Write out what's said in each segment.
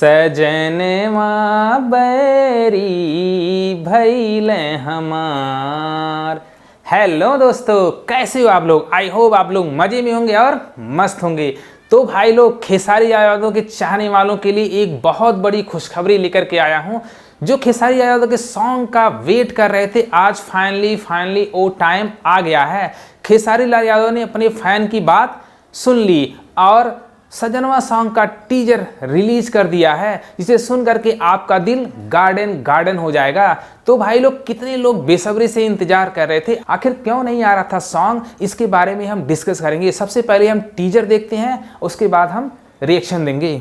सजनवा बैरी भइले हमार। हेलो दोस्तों, कैसे हो आप लोग? आई होप आप लोग मजे में होंगे और मस्त होंगे। तो भाई लोग, खेसारी लाल यादव के चाहने वालों के लिए एक बहुत बड़ी खुशखबरी लेकर के आया हूं। जो खेसारी लाल यादव के सॉन्ग का वेट कर रहे थे, आज फाइनली वो टाइम आ गया है। खेसारी लाल यादव ने अपने फैन की बात सुन ली और सजनवा सॉन्ग का टीजर रिलीज कर दिया है, जिसे सुन करके आपका दिल गार्डन गार्डन हो जाएगा। तो भाई लोग, कितने लोग बेसब्री से इंतजार कर रहे थे, आखिर क्यों नहीं आ रहा था सॉन्ग, इसके बारे में हम डिस्कस करेंगे। सबसे पहले हम टीजर देखते हैं, उसके बाद हम रिएक्शन देंगे।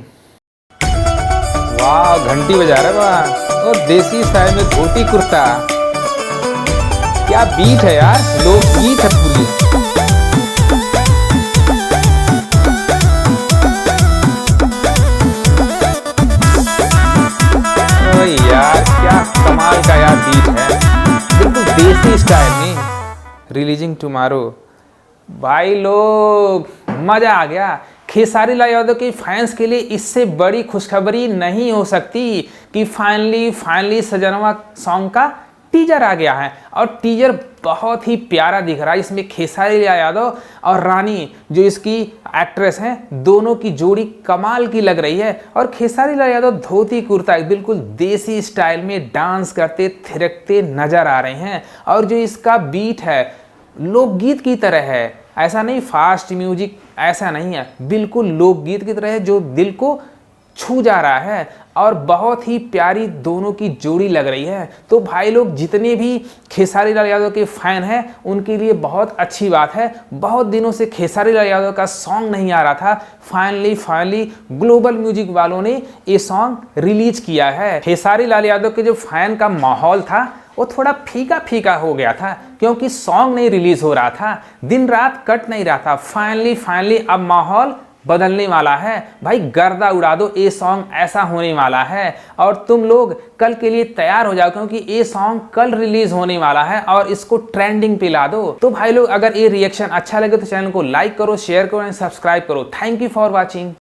वाह, घंटी बजा रहा वाह, और देसी स्टाइल में धोती कुर्ता, क्या बीट है यार, लोकगीत है पूरी। यार क्या कमाल का यार बीट है, बिल्कुल देसी स्टाइल में। रिलीजिंग टुमारो, भाई लोग मजा आ गया। खेसारी लाल यादव के फैंस के लिए इससे बड़ी खुशखबरी नहीं हो सकती कि फाइनली सजनवा सॉन्ग का टीजर आ गया है। और टीजर बहुत ही प्यारा दिख रहा है। इसमें खेसारी लाल यादव और रानी, जो इसकी एक्ट्रेस हैं, दोनों की जोड़ी कमाल की लग रही है। और खेसारी लाल यादव धोती कुर्ता बिल्कुल देसी स्टाइल में डांस करते थिरकते नजर आ रहे हैं। और जो इसका बीट है लोकगीत की तरह है, ऐसा नहीं फास्ट म्यूजिक, ऐसा नहीं है, बिल्कुल लोकगीत की तरह है जो दिल को छू जा रहा है। और बहुत ही प्यारी दोनों की जोड़ी लग रही है। तो भाई लोग, जितने भी खेसारी लाल यादव के फैन हैं, उनके लिए बहुत अच्छी बात है। बहुत दिनों से खेसारी लाल यादव का सॉन्ग नहीं आ रहा था, फाइनली ग्लोबल म्यूजिक वालों ने ये सॉन्ग रिलीज किया है। खेसारी लाल यादव के जो फैन का माहौल था वो थोड़ा फीका हो गया था, क्योंकि सॉन्ग नहीं रिलीज हो रहा था, दिन रात कट नहीं रहा था। फाइनली अब माहौल बदलने वाला है भाई, गर्दा उड़ा दो, ये सॉन्ग ऐसा होने वाला है। और तुम लोग कल के लिए तैयार हो जाओ, क्योंकि ये सॉन्ग कल रिलीज होने वाला है और इसको ट्रेंडिंग पे ला दो। तो भाई लोग, अगर ये रिएक्शन अच्छा लगे तो चैनल को लाइक करो, शेयर करो एंड सब्सक्राइब करो। Thank you for watching.